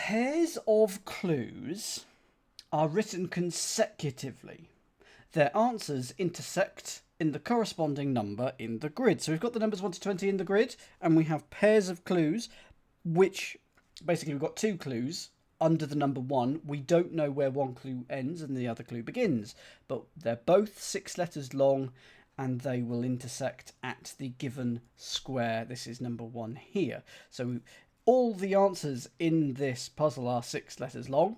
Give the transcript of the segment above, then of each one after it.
Pairs of clues are written consecutively. Their answers intersect in the corresponding number in the grid. So we've got the numbers 1 to 20 in the grid, and we have pairs of clues, which basically we've got two clues under the number 1. We don't know where one clue ends and the other clue begins, but they're both 6 letters long, and they will intersect at the given square. This is number 1 here. So all the answers in this puzzle are 6 letters long,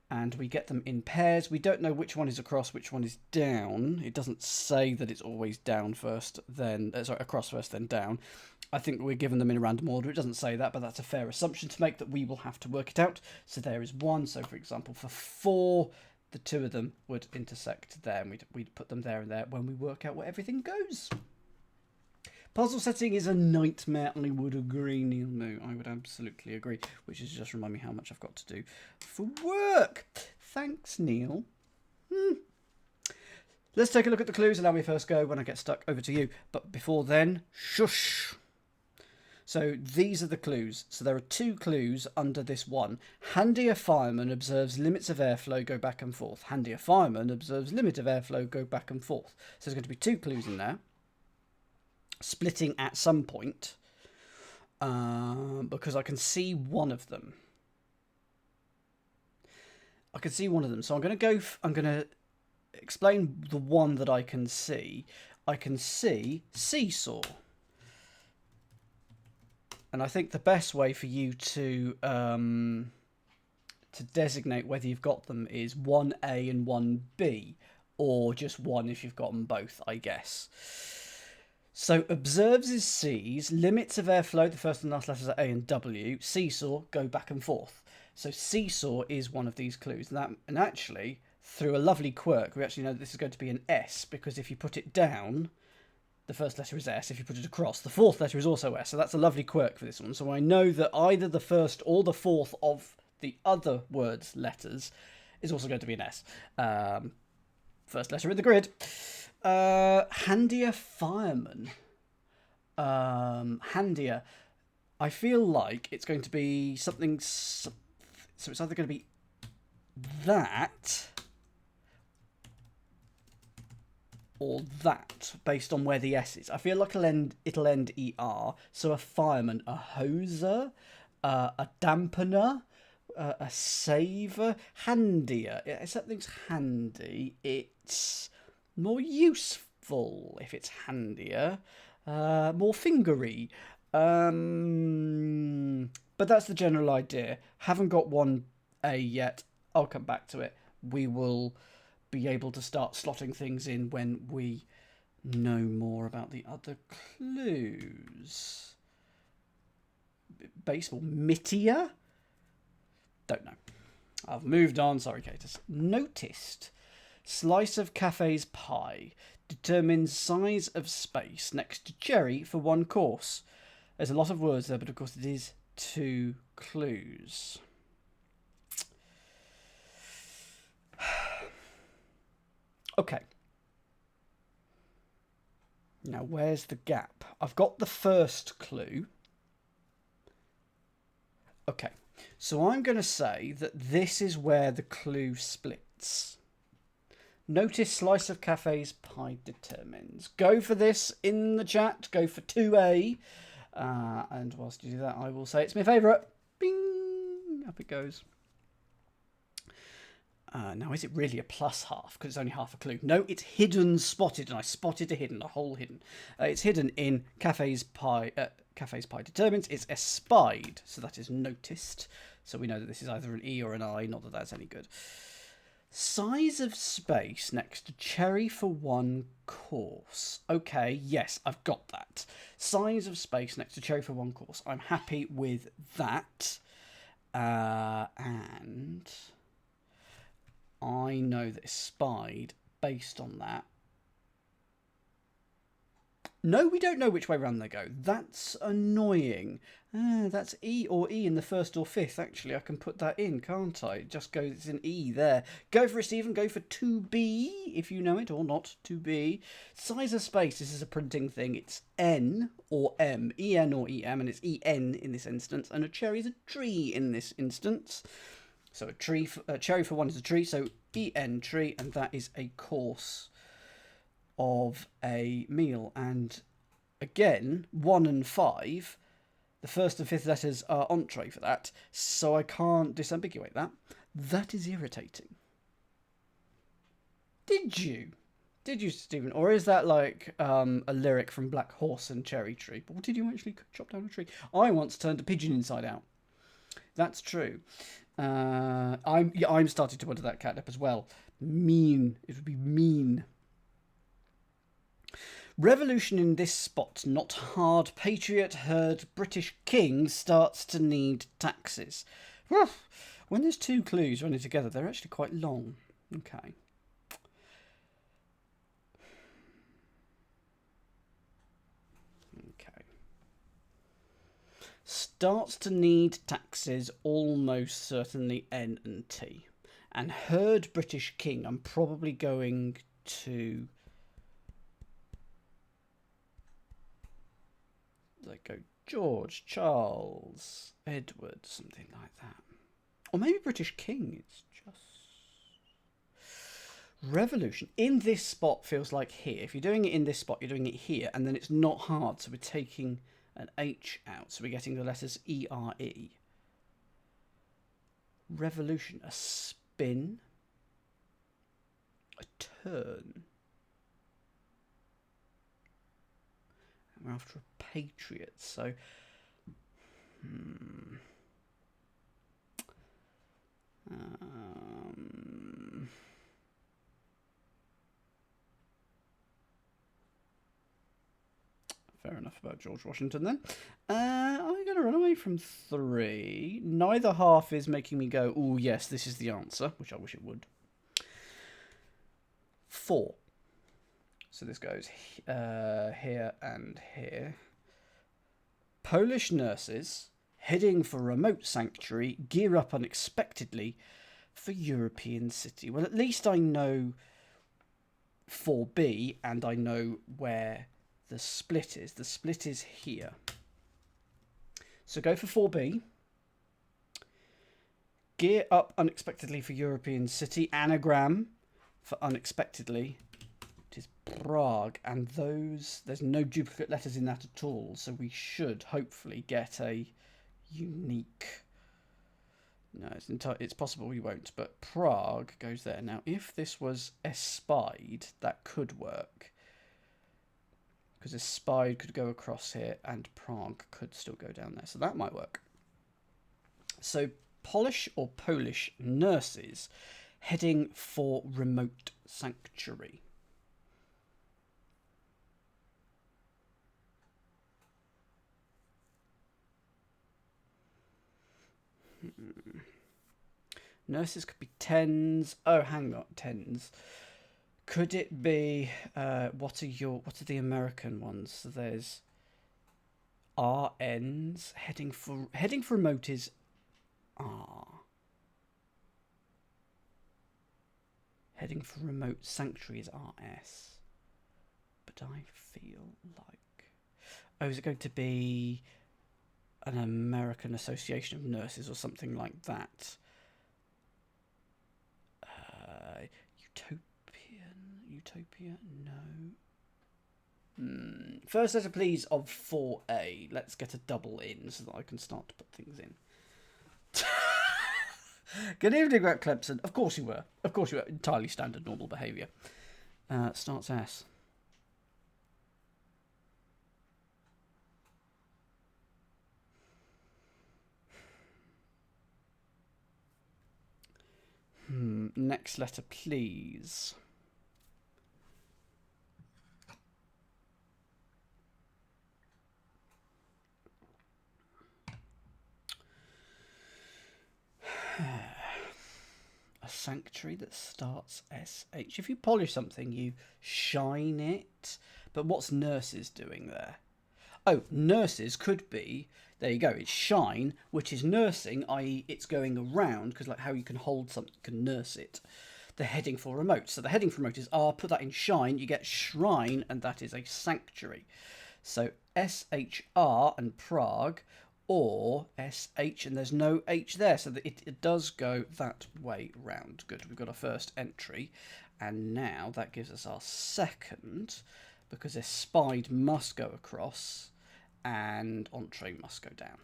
and we get them in pairs. We don't know which one is across, which one is down. It doesn't say that it's always down first, then across first, then down. I think we're given them in a random order. It doesn't say that, but that's a fair assumption to make, that we will have to work it out. So there is 1. So for example, for 4, the 2 of them would intersect there, and we'd put them there and there when we work out where everything goes. Puzzle setting is a nightmare, I would agree, Neil. No, I would absolutely agree, which is just remind me how much I've got to do for work. Thanks, Neil. Let's take a look at the clues. Allow me first go. When I get stuck, over to you. But before then, shush. So these are the clues. So there are 2 clues under this one. Handier fireman observes limits of airflow go back and forth. Handier fireman observes limit of airflow go back and forth. So there's going to be 2 clues in there, splitting at some point, because I can see one of them. So I'm going to explain the one that I can see. I can see seesaw. And I think the best way for you to designate whether you've got them is 1A and 1B, or just 1 if you've got them both, I guess. So observes is C's, limits of airflow, the first and last letters are A and W, seesaw, go back and forth. So seesaw is one of these clues. And actually, through a lovely quirk, we actually know that this is going to be an S, because if you put it down, the first letter is S. If you put it across, the 4th letter is also S. So that's a lovely quirk for this one. So I know that either the 1st or the 4th of the other word's letters is also going to be an S. First letter in the grid. Handier fireman. Handier. I feel like it's going to be something. So it's either going to be that or that, based on where the S is. I feel like it'll end ER. So a fireman, a hoser, a dampener, a saver, handier. If something's handy, it's more useful if it's handier, more fingery. But that's the general idea. Haven't got 1A yet. I'll come back to it. We will be able to start slotting things in when we know more about the other clues. Baseball. Mittier? Don't know. I've moved on. Sorry, Catus. Noticed. Slice of cafe's pie. Determines size of space next to cherry for 1 course. There's a lot of words there, but of course it is 2 clues. Okay. Now, where's the gap? I've got the first clue. Okay. So I'm going to say that this is where the clue splits. Notice slice of cafe's pie determines. Go for this in the chat. Go for 2A. And whilst you do that, I will say it's my favourite. Bing! Up it goes. Now, is it really a plus half? Because it's only half a clue. No, it's hidden, spotted, and I spotted a hidden, a whole hidden. It's hidden in cafe's pie. Cafe's pie determines. It's espied, so that is noticed. So we know that this is either an E or an I. Not that that's any good. Size of space next to cherry for 1 course. Okay, yes, I've got that. Size of space next to cherry for 1 course. I'm happy with that. And I know that it's spied based on that. No, we don't know which way round they go. That's annoying. That's E or E in the first or fifth. Actually, I can put that in, can't I? It just goes, it's an E there. Go for it, Stephen. Go for 2B, if you know it, or not. 2B. Size of space, this is a printing thing. It's N or M. EN or EM, and it's EN in this instance. And a cherry is a tree in this instance. So a cherry for one is a tree, so EN tree, and that is a course of a meal. And again, 1 and 5, the first and fifth letters are entree for that, so I can't disambiguate that. That is irritating. Did you, Stephen? Or is that like a lyric from Black Horse and Cherry Tree? Or did you actually chop down a tree? I once turned a pigeon inside out. That's true. I'm starting to wonder that catnip as well. Mean. It would be mean. Revolution in this spot, not hard. Patriot heard British king starts to need taxes. When there's two clues running together, they're actually quite long. Okay. Okay. Starts to need taxes, almost certainly N and T. And heard British king, I'm probably going to... Like go George, Charles, Edward, something like that. Or maybe British king. It's just... Revolution. In this spot feels like here. If you're doing it in this spot, you're doing it here. And then it's not hard. So we're taking an H out. So we're getting the letters E-R-E. Revolution. A spin. A turn. And we're after a patriot. So... Fair enough about George Washington then. I'm going to run away from 3. Neither half is making me go, oh yes, this is the answer, which I wish it would. 4. So this goes here and here. Polish nurses heading for remote sanctuary gear up unexpectedly for European city. Well, at least I know 4B and I know where the split is. The split is here. So go for 4B. Gear up unexpectedly for European city. Anagram for unexpectedly. It is Prague. And there's no duplicate letters in that at all. So we should hopefully get a unique... No, it's possible we won't. But Prague goes there. Now, if this was espied, that could work. Because espied could go across here and Prague could still go down there. So that might work. So Polish or Polish nurses heading for remote sanctuary. Nurses could be 10s. Oh, hang on, 10s. Could it be what are the American ones? So there's RNs heading for remote is R. Heading for remote sanctuary is RS. But I feel like... Oh, is it going to be an American Association of Nurses or something like that? Utopia? No. First letter, please, of 4A. Let's get a double in so that I can start to put things in. Good evening, Greg Clemson. Of course you were. Of course you were. Entirely standard, normal behaviour. Starts S. Next letter, please. A sanctuary that starts SH. If you polish something, you shine it. But what's nurses doing there? Oh, nurses could be, there you go, it's shine, which is nursing, i.e. it's going around, because like how you can hold something, you can nurse it. The heading for remote. So the heading for remote is R, put that in shine, you get shrine, and that is a sanctuary. So SHR and Prague, or SH, and there's no H there, so that it does go that way round. Good, we've got our first entry, and now that gives us our second, because Espide must go across, and Entree must go down.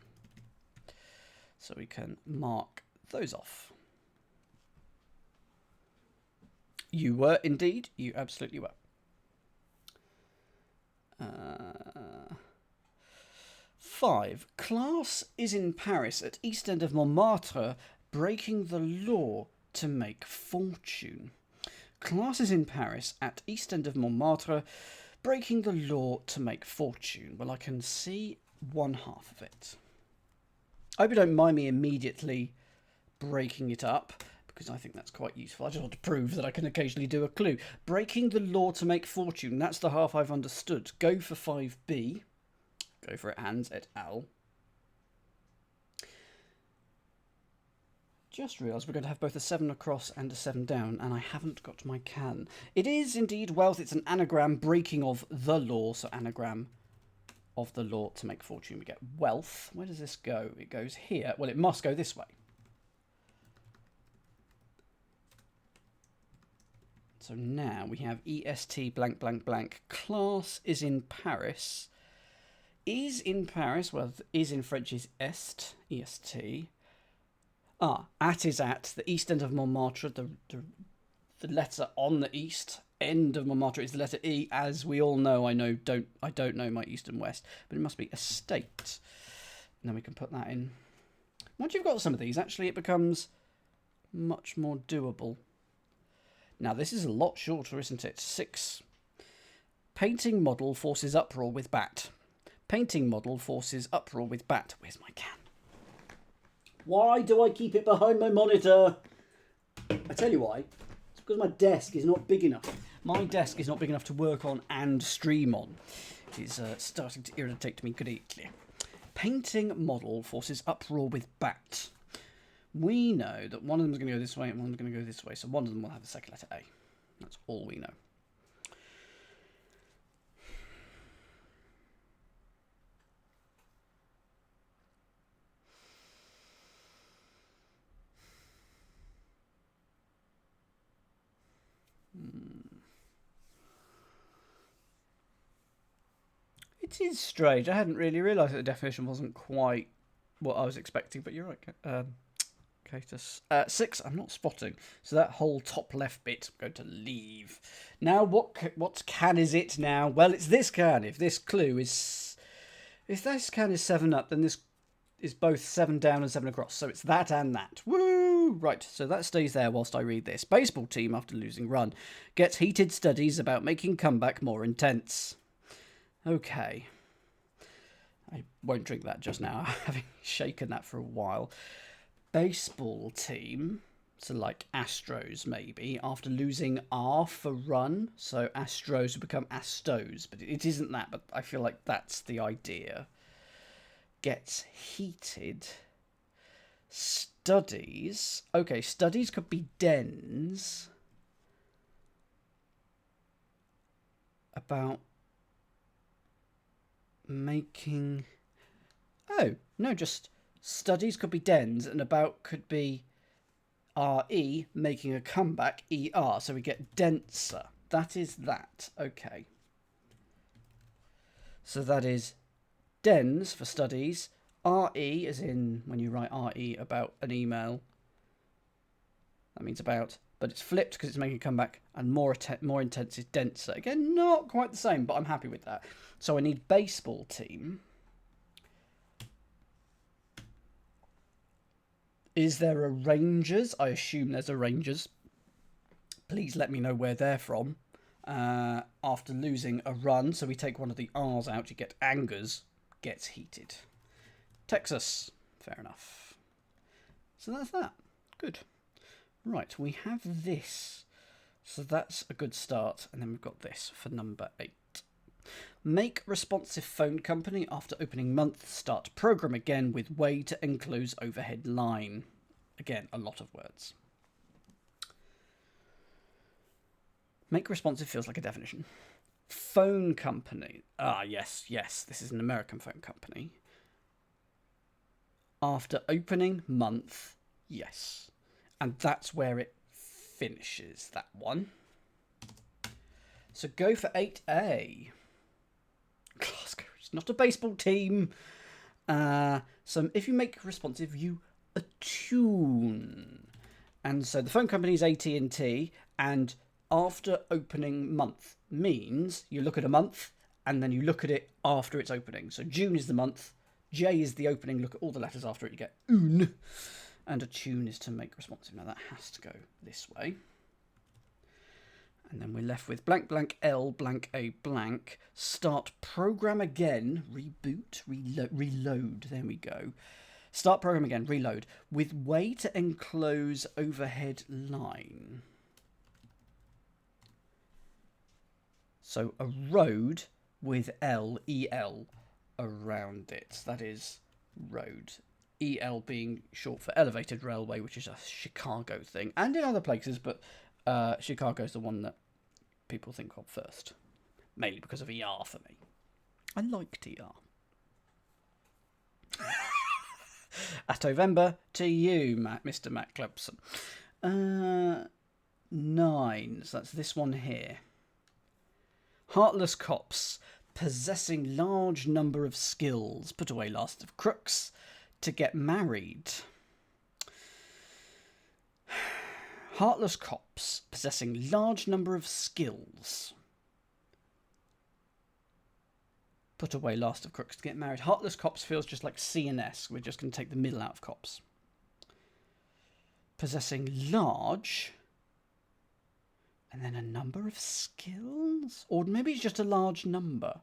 So we can mark those off. You were indeed, you absolutely were. 5. Class is in Paris at East End of Montmartre, breaking the law to make fortune. Class is in Paris at East End of Montmartre, breaking the law to make fortune. Well, I can see one half of it. I hope you don't mind me immediately breaking it up, because I think that's quite useful. I just want to prove that I can occasionally do a clue. Breaking the law to make fortune, that's the half I've understood. Go for 5B. Go for it, Hans et al. Just realised we're going to have both a 7 across and a 7 down, and I haven't got my can. It is indeed wealth. It's an anagram, breaking of the law, so anagram of the law to make fortune. We get wealth. Where does this go? It goes here. Well, it must go this way. So now we have EST blank blank blank. Class is in Paris. Is in Paris, well, is in French is est, EST. At is at, the east end of Montmartre, the letter on the east end of Montmartre is the letter E, as we all know. I don't know my east and west, but it must be estate. And then we can put that in. Once you've got some of these, actually it becomes much more doable. Now this is a lot shorter, isn't it? 6. Painting model forces uproar with bat. Painting model forces uproar with bat. Where's my can? Why do I keep it behind my monitor? I tell you why. It's because my desk is not big enough. My desk is not big enough to work on and stream on. It is starting to irritate me greatly. Painting model forces uproar with bat. We know that one of them is going to go this way and one of them is going to go this way. So one of them will have the second letter A. That's all we know. It is strange. I hadn't really realised that the definition wasn't quite what I was expecting, but you're right. Catus. 6, I'm not spotting. So that whole top left bit, I'm going to leave. Now, what can is it now? Well, it's this can. If this clue is... If this can is 7 up, then this is both 7 down and 7 across. So it's that and that. Woo! Right, so that stays there whilst I read this. Baseball team, after losing run, gets heated studies about making comeback more intense. Okay. I won't drink that just now, having shaken that for a while. Baseball team, so like Astros maybe, after losing R for run, so Astros would become Astos, but it isn't that, but I feel like that's the idea. Gets heated. Studies. Okay, studies could be dens. About making... Oh, no, just... Studies could be dens, and about could be RE, making a comeback, ER. So we get denser. That is that. Okay. So that is dens for studies. RE, as in when you write RE about an email. That means about. But it's flipped because it's making a comeback, and more intense is denser. Again, not quite the same, but I'm happy with that. So I need baseball team. Is there a Rangers? I assume there's a Rangers. Please let me know where they're from. After losing a run, so we take one of the R's out, you get Angers, gets heated. Texas, fair enough. So that's that. Good. Right, we have this. So that's a good start. And then we've got this for number 8. Make responsive phone company after opening month. Start program again with way to enclose overhead line. Again, a lot of words. Make responsive feels like a definition. Phone company. Ah, yes, this is an American phone company. After opening month, yes. And that's where it finishes, that one. So go for 8A. Glasgow is not a baseball team. So if you make responsive, you attune. And so the phone company is AT&T, and after opening month means you look at a month and then you look at it after its opening. So June is the month, J is the opening, look at all the letters after it, you get un. And attune is to make responsive. Now that has to go this way. And then we're left with blank blank L blank A blank. Start program again. Reboot. Reload. There we go. Start program again. Reload. With way to enclose overhead line. So a road with L-E-L around it. That is road. E-L being short for elevated railway, which is a Chicago thing. And in other places, but Chicago's the one that people think of first. Mainly because of ER for me. I liked ER. At November to you, Mr. Matt Clemson. 9. So that's this one here. Heartless cops possessing large number of skills. Put away last of crooks to get married. Heartless cops possessing large number of skills. Put away last of crooks to get married. Heartless cops feels just like C and S. We're just going to take the middle out of cops. Possessing large. And then a number of skills? Or maybe it's just a large number.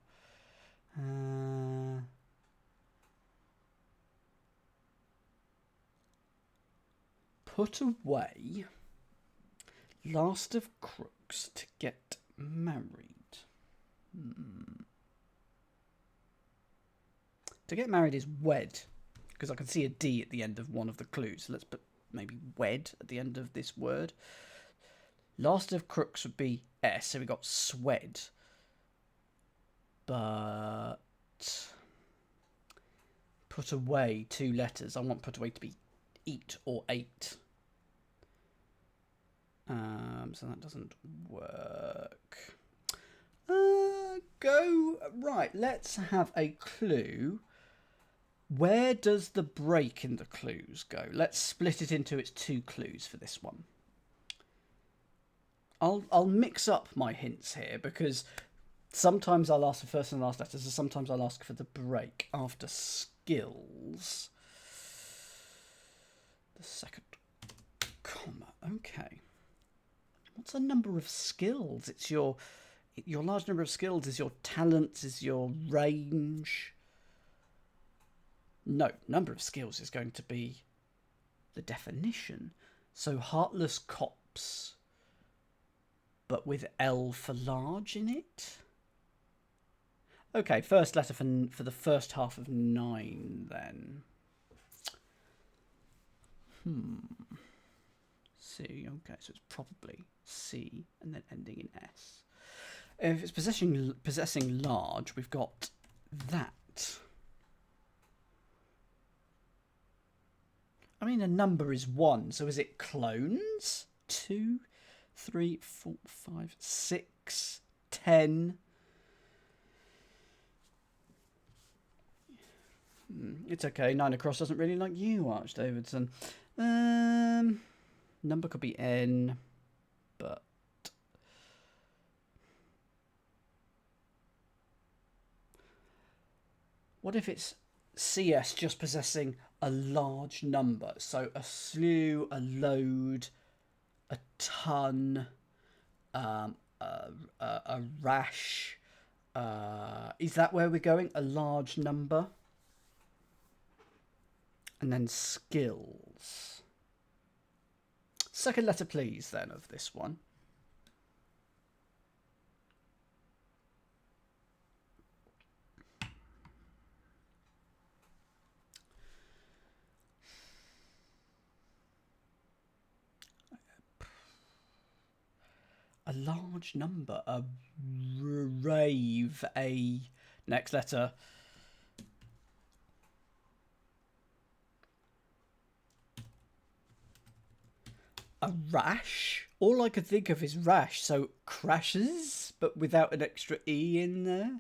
Put away last of crooks to get married. To get married is wed, because I can see a D at the end of one of the clues. So let's put maybe wed at the end of this word. Last of crooks would be S, so we got swed. But put away 2 letters. I want put away to be eat or ate. So that doesn't work. Right, let's have a clue. Where does the break in the clues go? Let's split it into its 2 clues for this one. I'll mix up my hints here, because sometimes I'll ask for first and last letters, and sometimes I'll ask for the break after skills. The second comma. Okay. What's a number of skills? It's your large number of skills is your talents, is your range. No, number of skills is going to be the definition. So heartless cops, but with L for large in it. Okay, first letter for the first half of 9 then. C, okay, so it's probably C and then ending in S. If it's possessing large, we've got that. I mean, a number is 1, so is it clones? 2, 3, 4, 5, 6, 10. It's okay. 9 across doesn't really like you, Arch Davidson. Number could be N, but what if it's CS just possessing a large number? So a slew, a load, a ton, a rash. Is that where we're going? A large number? And then skills. Second letter, please, then, of this one. large number. A rave. A next letter. A rash. All I could think of is rash. So crashes, but without an extra E in there.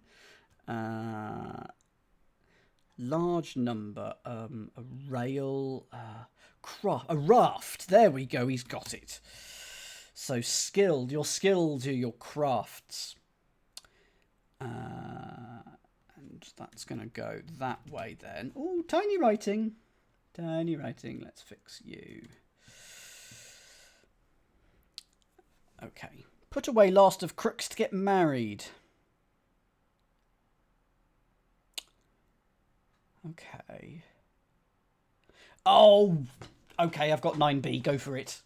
Large number. A rail. A raft. There we go. He's got it. So skilled. Your skills are your crafts. And that's going to go that way then. Oh, tiny writing. Tiny writing. Let's fix you. Okay. Put away last of crooks to get married. Okay. Oh, okay, I've got 9B. Go for it.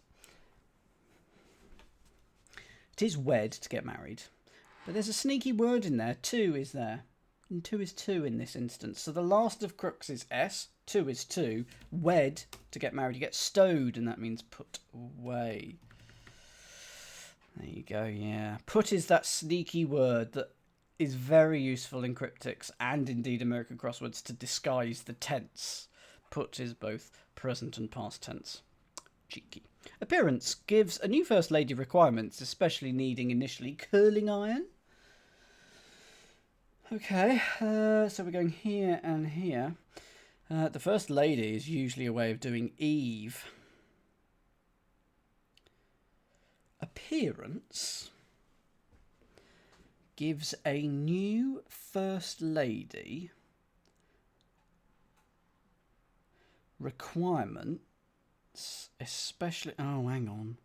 It is wed to get married. But there's a sneaky word in there. 2 is there. And 2 is 2 in this instance. So the last of crooks is S. 2 is 2. Wed to get married. You get stowed, and that means put away. There you go, yeah. Put is that sneaky word that is very useful in cryptics and indeed American crosswords to disguise the tense. Put is both present and past tense. Cheeky. Appearance gives a new first lady requirements, especially needing initially curling iron. Okay, so we're going here and here. The first lady is usually a way of doing Eve. Appearance gives a new first lady requirements, especially... Oh, hang on.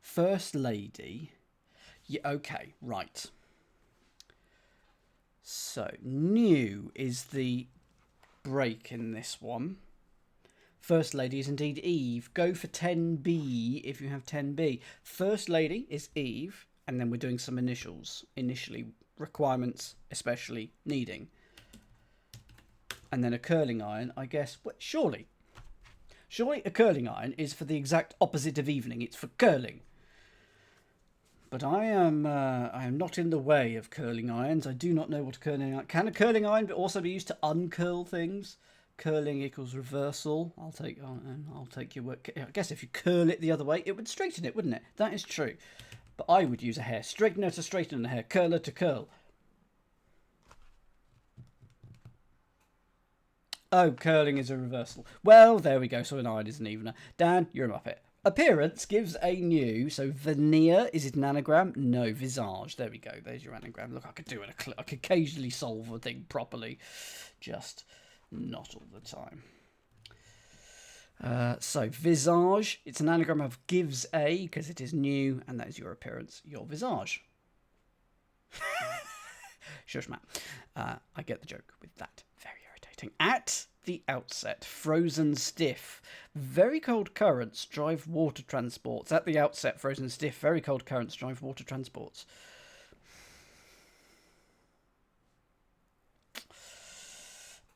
First lady... Yeah, okay, right. So, new is the break in this one. First lady is indeed Eve. Go for 10B if you have 10B. First lady is Eve, and then we're doing some initials. Initially, requirements, especially needing. And then a curling iron, I guess. Surely a curling iron is for the exact opposite of evening. It's for curling. But I am not in the way of curling irons. I do not know what a curling iron... Can a curling iron also be used to uncurl things? Curling equals reversal. I'll take your work. I guess if you curl it the other way, it would straighten it, wouldn't it? That is true. But I would use a hair straightener to straighten a hair, curler to curl. Oh, curling is a reversal. Well, there we go. So an iron is an evener. Dan, you're a muppet. Appearance gives a new. So veneer, is it an anagram? No, visage. There we go. There's your anagram. Look, I could do it. I could occasionally solve a thing properly. Just... not all the time. So, visage. It's an anagram of gives a, because it is new, and that is your appearance, your visage. Shush, Matt. I get the joke with that. Very irritating. At the outset, frozen stiff. Very cold currents drive water transports. At the outset, frozen stiff. Very cold currents drive water transports.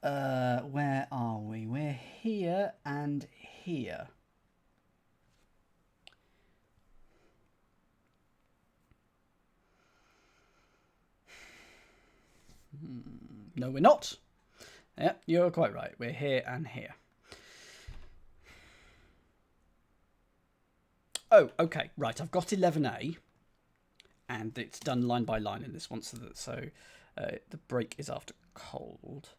Where are we? We're here and here. No, we're not. Yep, you're quite right. We're here and here. Oh, okay, right. I've got 11A, and it's done line by line in this one, so the break is after cold.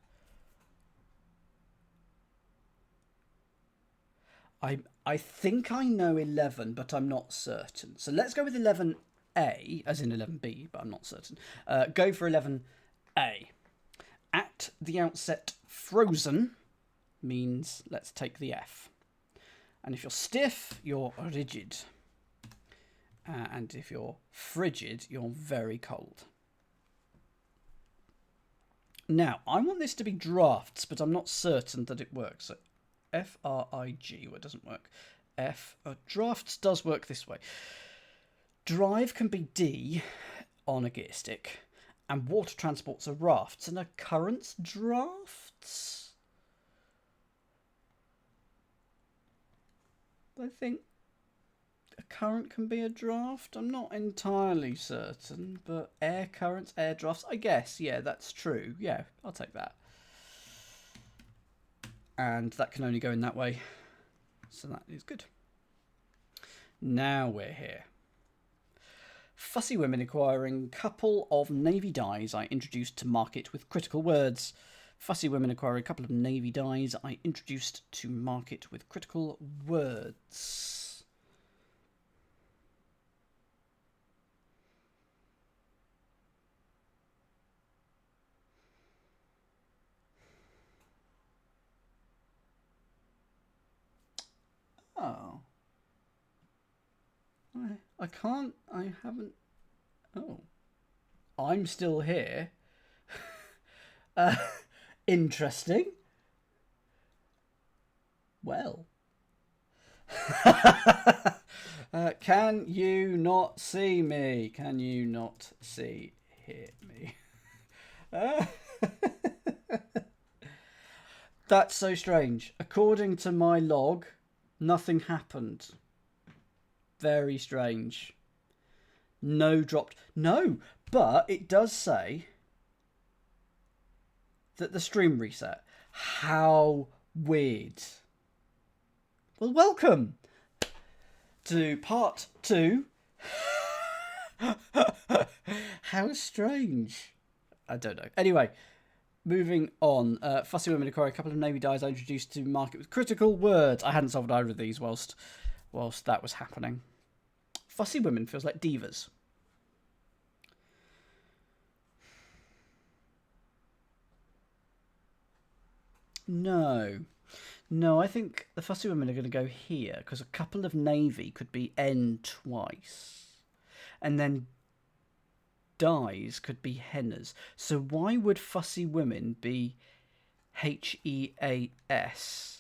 I think I know 11, but I'm not certain. So let's go with 11A, as in 11B, but I'm not certain. Go for 11A. At the outset, frozen means let's take the F. And if you're stiff, you're rigid. And if you're frigid, you're very cold. Now, I want this to be drafts, but I'm not certain that it works. So F-R-I-G, well, it doesn't work. Drafts does work this way. Drive can be D on a gear stick, and water transports are rafts, and are currents drafts? I think a current can be a draft? I'm not entirely certain, but air currents, air drafts, I guess. Yeah, that's true. Yeah, I'll take that. And that can only go in that way. So that is good. Now we're here. Fussy women acquiring couple of navy dyes I introduced to market with critical words. Fussy women acquiring a couple of navy dyes I introduced to market with critical words. Oh. I can't. I haven't. Oh. I'm still here. Interesting. Well. Can you not see me? Can you not hear me? That's so strange. According to my log, nothing happened. Very strange. No dropped. No, but it does say that the stream reset. How weird. Well, welcome to part 2. How strange. I don't know. Anyway, moving on. Fussy women acquire a couple of navy dyes I introduced to market with critical words. I hadn't solved either of these whilst that was happening. Fussy women feels like divas. No, I think the fussy women are going to go here because a couple of navy could be N twice. And then dyes could be hennas. So why would fussy women be HEAS?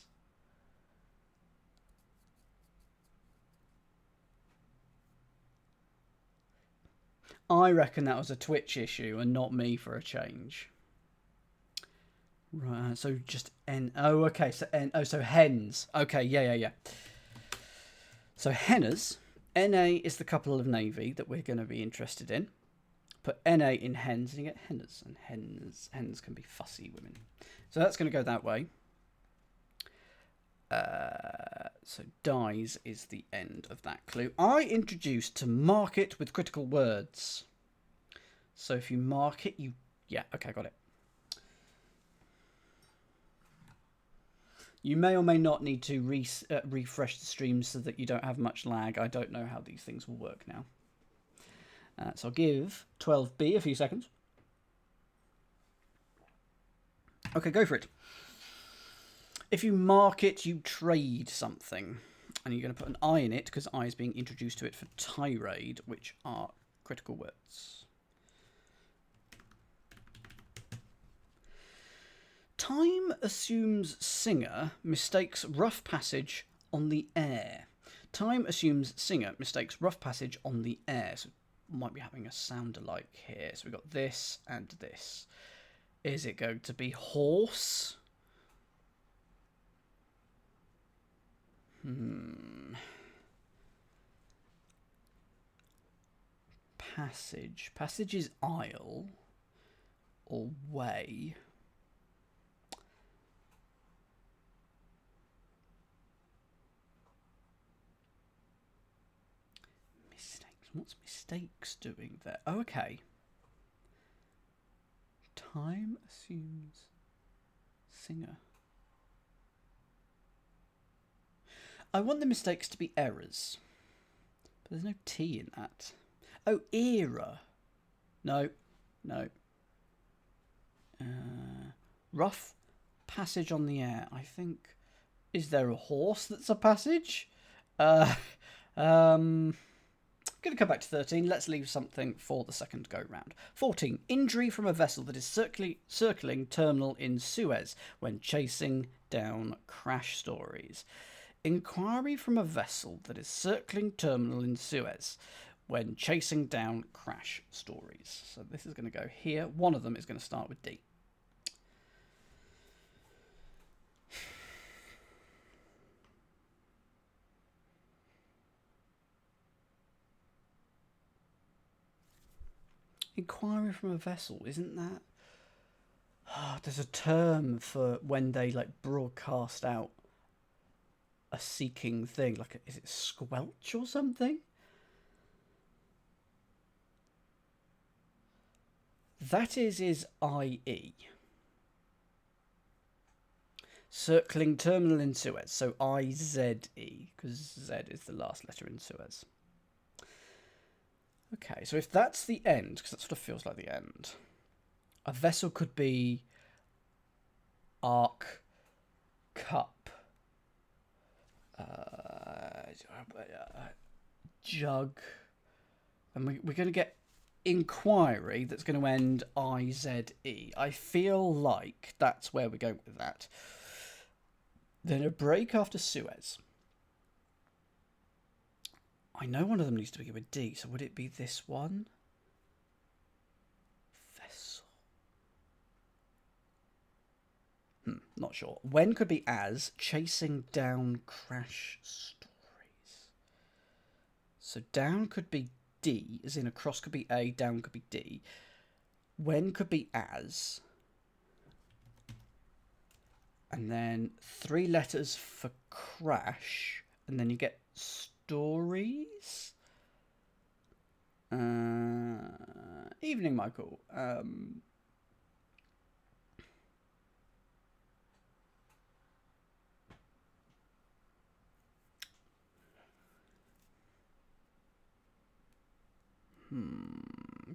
I reckon that was a Twitch issue and not me for a change. Right, so just N. Oh, okay, so N. Oh, so hens. Okay, yeah. So hennas. NA is the couple of navy that we're going to be interested in. Put NA in hens and you get hennas. And hens can be fussy women. So that's going to go that way. So dyes is the end of that clue. I introduced to market with critical words. So if you mark it, yeah, okay, got it. You may or may not need to refresh the stream so that you don't have much lag. I don't know how these things will work now. So I'll give 12B a few seconds. Okay, go for it. If you mark it, you trade something. And you're going to put an I in it because I is being introduced to it for tirade, which are critical words. Time assumes singer mistakes rough passage on the air. Time assumes singer mistakes rough passage on the air. So might be having a sound alike here. So we've got this and this. Is it going to be horse? Passage. Passage is aisle or way. Mistakes. What's mistakes doing there? Oh, okay. Time assumes singer. I want the mistakes to be errors. But there's no T in that. Oh, era. No. Rough passage on the air. I think. Is there a horse that's a passage? I'm going to come back to 13. Let's leave something for the second go round. 14. Injury from a vessel that is circling terminal in Suez when chasing down crash stories. Inquiry from a vessel that is circling terminal in Suez when chasing down crash stories. So this is going to go here. One of them is going to start with D. Inquiry from a vessel, isn't that? Oh, there's a term for when they like broadcast out a seeking thing. Like, is it squelch or something? That is IE. Circling terminal in Suez. So IZE, because Z is the last letter in Suez. Okay, so if that's the end, because that sort of feels like the end, a vessel could be Ark, Cup, Jug, and we're going to get Inquiry that's going to end IZE. I feel like that's where we're going with that. Then a break after Suez. I know one of them needs to begin with D, so would it be this one? Vessel. Not sure. When could be as chasing down crash stories. So down could be D, as in across could be A, down could be D. When could be as. And then 3 letters for crash, and then you get stories. Evening, Michael.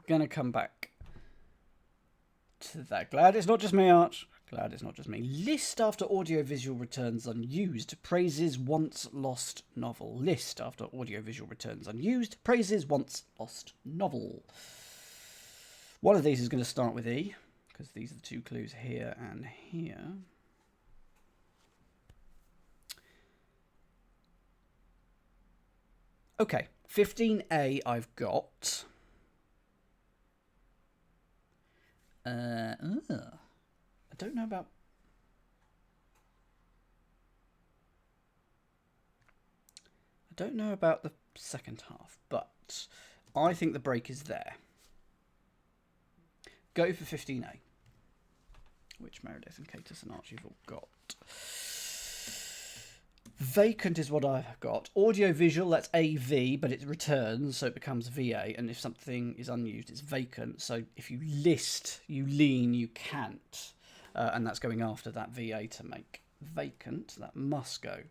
Gonna come back to that. Glad it's not just me, Arch. Glad it's not just me. List after audiovisual returns unused. Praises once lost novel. List after audiovisual returns unused. Praises once lost novel. One of these is going to start with E, because these are the 2 clues here and here. Okay, 15A I've got. I don't know about. I don't know about the second half, but I think the break is there. Go for 15A, which Meredith and Catus and Archie have all got. Vacant is what I've got. Audio-visual, that's AV, but it returns, so it becomes VA. And if something is unused, it's vacant. So if you list, you lean, you can't. And that's going after that VA to make vacant. That must go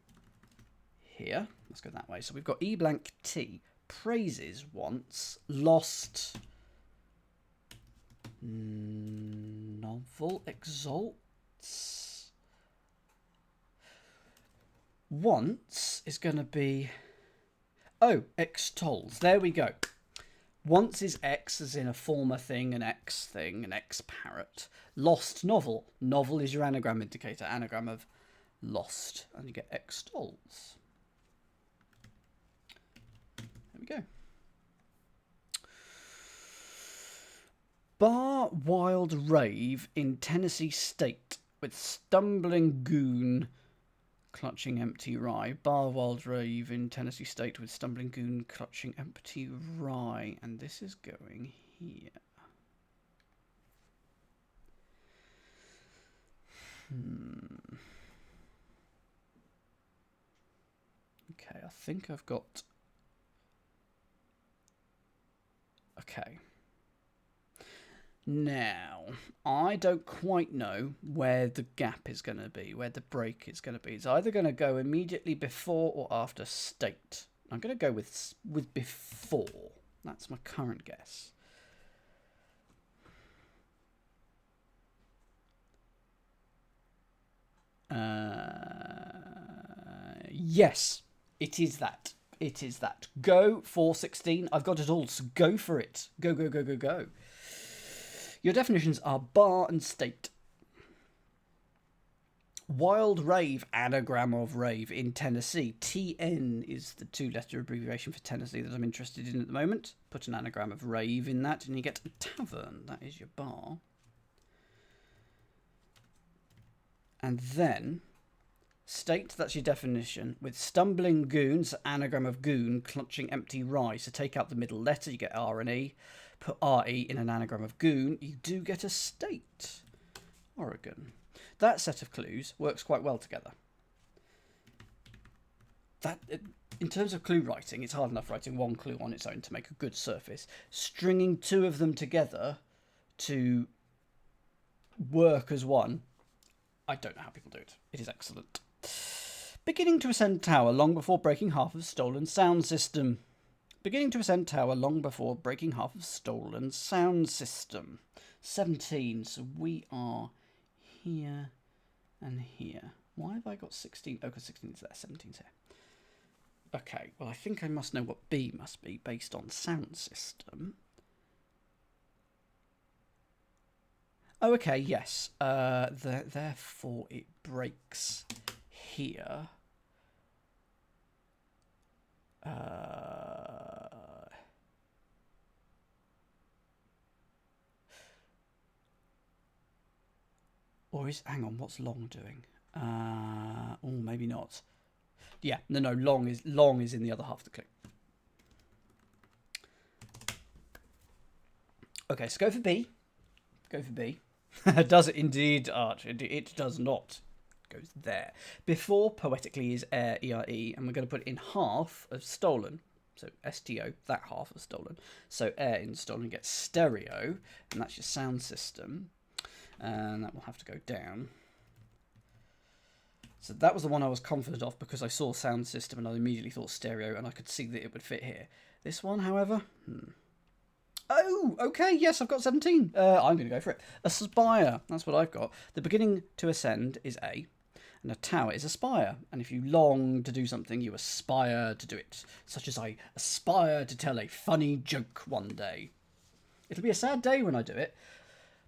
here. Let's go that way. So we've got E blank T. Praises once. Lost. Novel. Exalts. Once is going to be... Oh, extols. There we go. Once is X, as in a former thing, an X thing, an X parrot. Lost novel. Novel is your anagram indicator. Anagram of lost. And you get extols. There we go. Bar wild rave in Tennessee State with stumbling goon... Clutching empty rye. Bar wild rave in Tennessee State with stumbling goon clutching empty rye. And this is going here. Okay, I think I've got... Okay. Now, I don't quite know where the gap is going to be, where the break is going to be. It's either going to go immediately before or after state. I'm going to go with before. That's my current guess. Yes, it is that. It is that. Go for 16. I've got it all, so go for it. Go, go, go, go, go. Your definitions are bar and state. Wild rave, anagram of rave in Tennessee. TN is the 2-letter abbreviation for Tennessee that I'm interested in at the moment. Put an anagram of rave in that and you get a tavern. That is your bar. And then state, that's your definition, with stumbling goons, anagram of goon, clutching empty rye. So take out the middle letter, you get R and E. put RE in an anagram of goon, you do get a state. Oregon. That set of clues works quite well together. In terms of clue writing, it's hard enough writing one clue on its own to make a good surface. Stringing two of them together to work as one, I don't know how people do it. It is excellent. Beginning to ascend tower long before breaking half of stolen sound system. Beginning to ascend tower long before breaking half of stolen sound system. 17, so we are here and here. Why have I got 16? Oh, because 16 is there, 17's here. Okay, well, I think I must know what B must be based on sound system. Oh, okay, yes. Therefore, it breaks here. Or is... Hang on, what's long doing? Oh, maybe not. Yeah, no, long is in the other half of the clue. Okay, so go for B. Go for B. Does it indeed, Arch? It does not. It goes there. Before poetically is air, E-R-E, and we're going to put it in half of stolen. So S-T-O, that half of stolen. So air in stolen gets stereo, and that's your sound system. And that will have to go down. So that was the one I was confident of because I saw sound system and I immediately thought stereo and I could see that it would fit here. This one, however... Oh, okay, yes, I've got 17. I'm going to go for it. Aspire, that's what I've got. The beginning to ascend is A, and a tower is aspire. And if you long to do something, you aspire to do it. Such as I aspire to tell a funny joke one day. It'll be a sad day when I do it,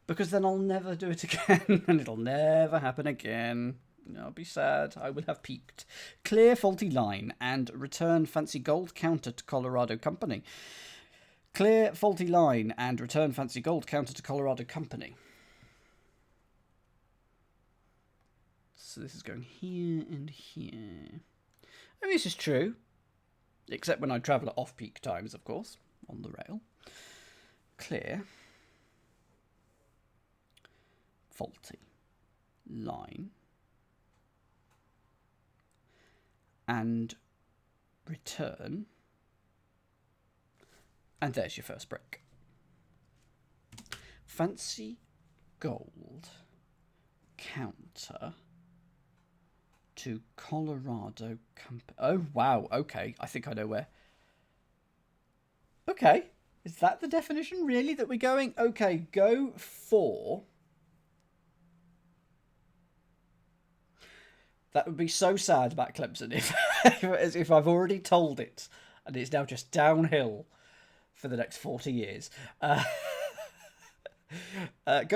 because then I'll never do it again, and it'll never happen again. I'll be sad. I will have peaked. Clear faulty line and return fancy gold counter to Colorado Company. Clear faulty line and return fancy gold counter to Colorado Company. So this is going here and here. I mean, this is true. Except when I travel at off-peak times, of course, on the rail. Clear. Faulty. Line. And return. And there's your first brick. Fancy gold counter to Colorado Company. Oh, wow. Okay. I think I know where. Okay. Is that the definition, really, that we're going? Okay, go for... That would be so sad about Clemson if I've already told it and it's now just downhill for the next 40 years. Go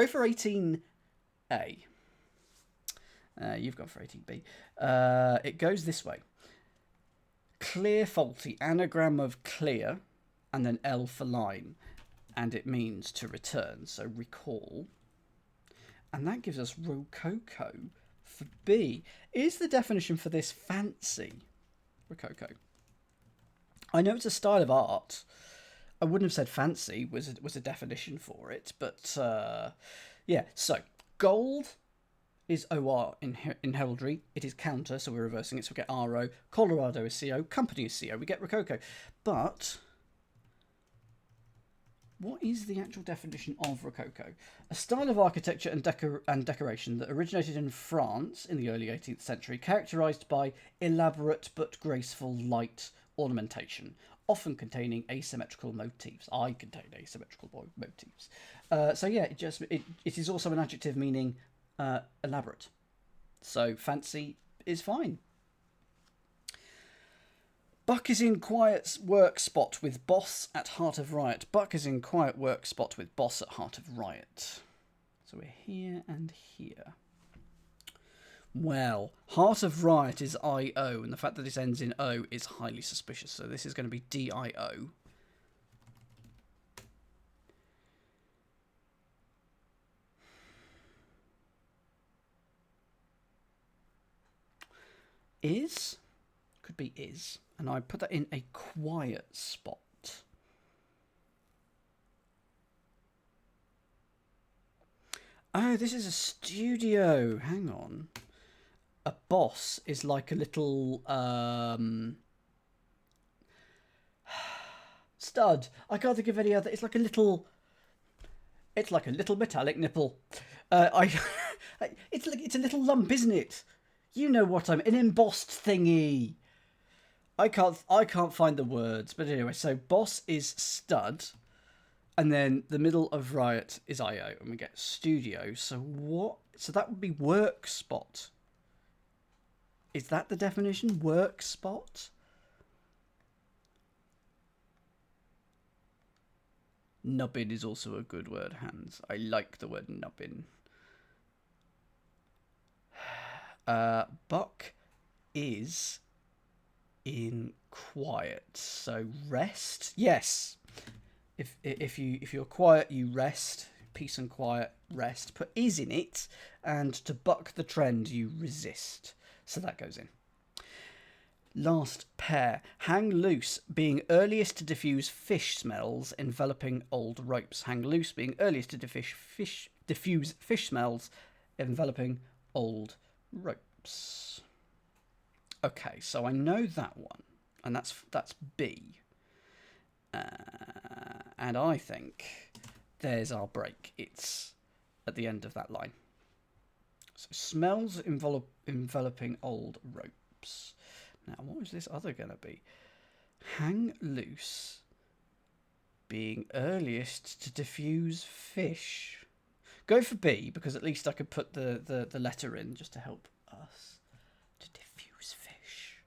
for 18A. You've gone for 18B. It goes this way. Clear faulty, anagram of clear, and then L for line. And it means to return, so recall. And that gives us rococo for B. Is the definition for this fancy? Rococo. I know it's a style of art. I wouldn't have said fancy was a definition for it, but yeah. So gold is OR in heraldry. It is counter, so we're reversing it. So we get RO. Colorado is CO. Company is CO. We get rococo. But what is the actual definition of rococo? A style of architecture and decoration that originated in France in the early 18th century, characterised by elaborate but graceful light ornamentation, often containing asymmetrical motifs. I contain asymmetrical motifs. So yeah, it is also an adjective meaning elaborate. So fancy is fine. Buck is in quiet work spot with boss at heart of riot. Buck is in quiet work spot with boss at heart of riot. So we're here and here. Well, heart of riot is I-O, and the fact that this ends in O is highly suspicious. So this is going to be D-I-O. Is? Could be is. And I put that in a quiet spot. Oh, this is a studio. Hang on. A boss is like a little stud. I can't think of any other. It's like a little. It's like a little metallic nipple. I. It's a little lump, isn't it? You know what I'm. An embossed thingy. I can't find the words, but anyway. So boss is stud, and then the middle of riot is IO, and we get studio. So what? So that would be work spot. Is that the definition? Work spot? Nubbin is also a good word, Hans. I like the word nubbin. Buck is in quiet. So rest? Yes. If you're quiet, you rest. Peace and quiet, rest. Put is in it, and to buck the trend, you resist. So that goes in. Last pair. Hang loose, being earliest to diffuse fish smells, enveloping old ropes. Hang loose, being earliest to diffuse fish smells, enveloping old ropes. Okay, so I know that one, and that's B. And I think there's our break. It's at the end of that line. So smells enveloping old ropes. Now, what was this other going to be? Hang loose, being earliest to diffuse fish. Go for B, because at least I could put the letter in just to help us. To diffuse fish.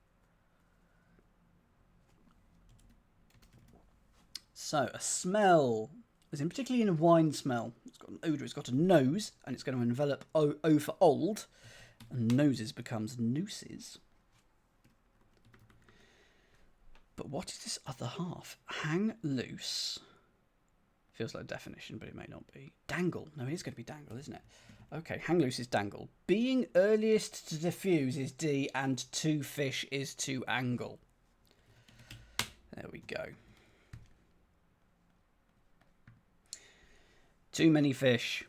So, a smell. As in, particularly in a wine smell. It's got an odour, it's got a nose, and it's going to envelop O for old. And noses becomes nooses. But what is this other half? Hang loose. Feels like a definition, but it may not be. Dangle. No, it is going to be dangle, isn't it? Okay, hang loose is dangle. Being earliest to diffuse is D, and to fish is to angle. There we go. Too many fish.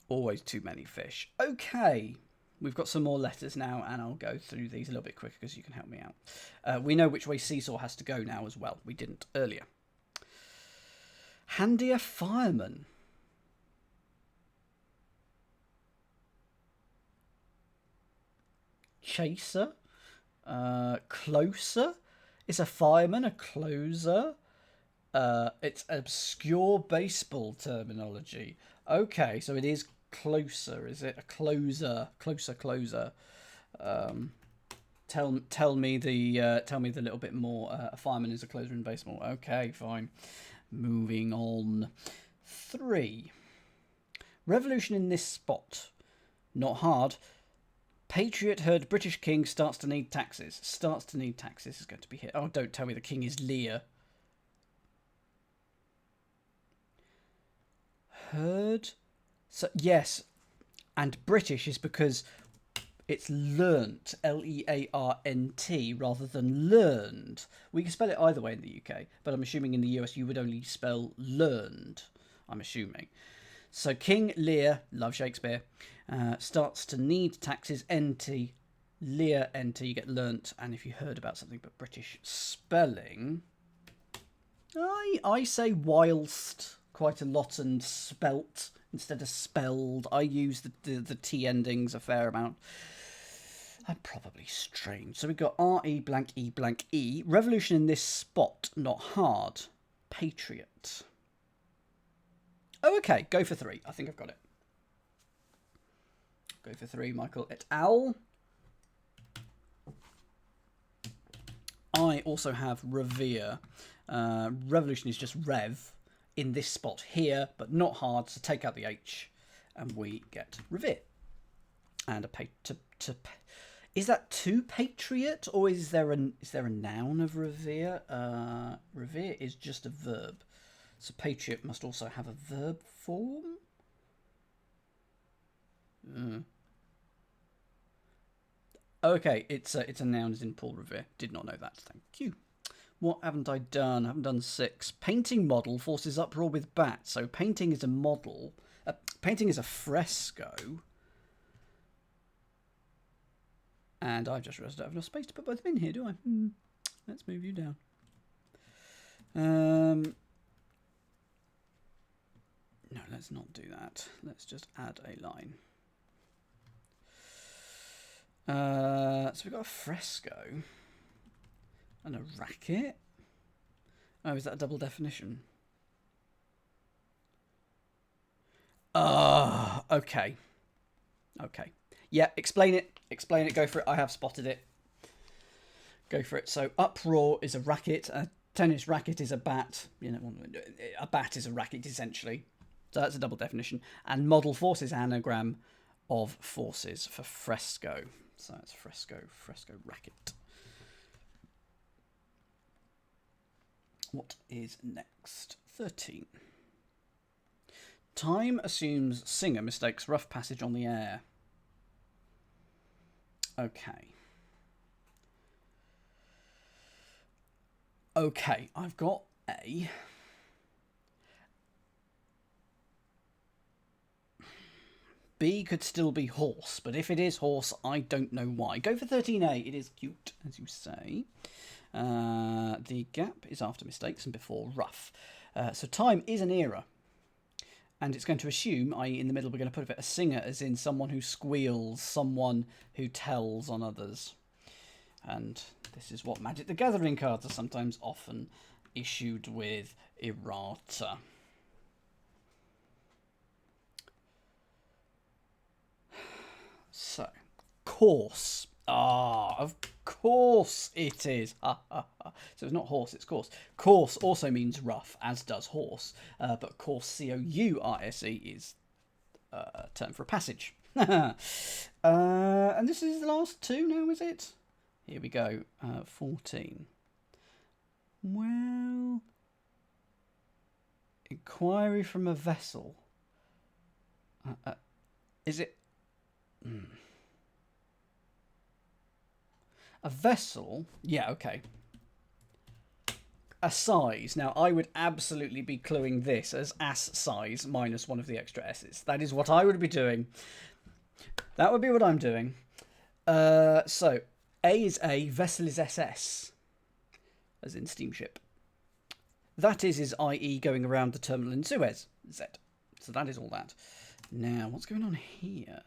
Always too many fish. Okay. We've got some more letters now, and I'll go through these a little bit quicker because you can help me out. We know which way seesaw has to go now as well. We didn't earlier. Handier fireman. Chaser. Closer. Is a fireman a closer? It's obscure baseball terminology. Okay, so it is closer. Is it a closer? Closer. Tell me the little bit more. A fireman is a closer in baseball. Okay, fine. Moving on. 3. Revolution in this spot. Not hard. Patriot heard British king starts to need taxes. Starts to need taxes is going to be here. Oh, don't tell me the king is Lear. Heard. So yes, and British is because it's learnt, Learnt, rather than learned. We can spell it either way in the UK, but I'm assuming in the US you would only spell learned. I'm assuming. So King Lear, love Shakespeare, starts to need taxes, NT, Lear, NT, you get learnt, and if you heard about something but British spelling, I say whilst quite a lot and spelt instead of spelled. I use the T endings a fair amount. I'm probably strange. So we've got R-E blank E blank E. Revolution in this spot, not hard. Patriot. Oh, okay. Go for 3. I think I've got it. Go for 3, Michael et al. I also have revere. Revolution is just rev in this spot here, but not hard, so take out the H, and we get revere. And is that to patriot, or is there a noun of revere? Revere is just a verb, so patriot must also have a verb form. Okay, it's a noun as in Paul Revere. Did not know that. Thank you. What haven't I done? I haven't done 6. Painting model forces uproar with bat. So painting is a model. Painting is a fresco. And I've just realised I don't have enough space to put both of them in here, do I? Let's move you down. No, let's not do that. Let's just add a line. So we've got a fresco and a racket. Oh, is that a double definition? Okay. Okay. Yeah, explain it. Explain it. Go for it. I have spotted it. Go for it. So uproar is a racket. A tennis racket is a bat. You know, a bat is a racket essentially. So that's a double definition. And model force is anagram of forces for fresco. So it's fresco racket. What is next? 13. Time assumes singer mistakes rough passage on the air. Okay. Okay, I've got a... B could still be horse, but if it is horse, I don't know why. Go for 13A. It is cute, as you say. The gap is after mistakes and before rough. So time is an era. And it's going to assume, i.e. in the middle, we're going to put a bit of singer, as in someone who squeals, someone who tells on others. And this is what Magic the Gathering cards are sometimes often issued with errata. So, course. Of course it is. So it's not horse, it's course. Course also means rough, as does horse. But course, C-O-U-R-S-E, is a term for a passage. And this is the last two now, is it? Here we go. 14. Well... Inquiry from a vessel. Is it... A vessel, yeah, okay. A size. Now, I would absolutely be cluing this as ass size minus one of the extra s's. That is what I would be doing. That would be what I'm doing. So, A is A, vessel is SS, as in steamship. That is i.e. going around the terminal in Suez, Z. So that is all that. Now, what's going on here?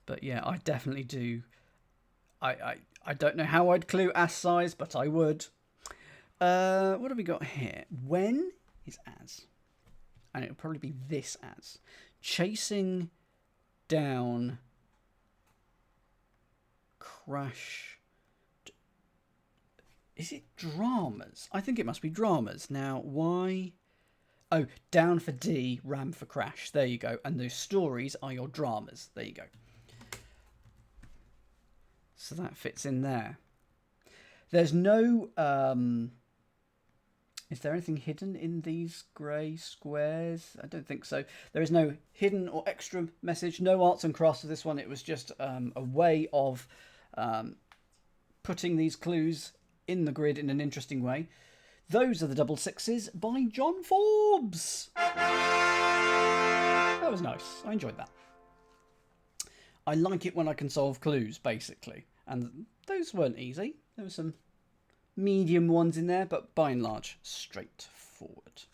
But yeah, I definitely do. I don't know how I'd clue ass size, but I would. What have we got here? When is as. And it'll probably be this as. Chasing down crash. Is it dramas? I think it must be dramas. Now, why? Oh, down for D, ram for crash. There you go. And those stories are your dramas. There you go. So that fits in there. There's no... is there anything hidden in these grey squares? I don't think so. There is no hidden or extra message. No arts and crafts for this one. It was just a way of putting these clues in the grid in an interesting way. Those are the double sixes by John Forbes. That was nice. I enjoyed that. I like it when I can solve clues, basically. And those weren't easy. There were some medium ones in there, but by and large, straightforward.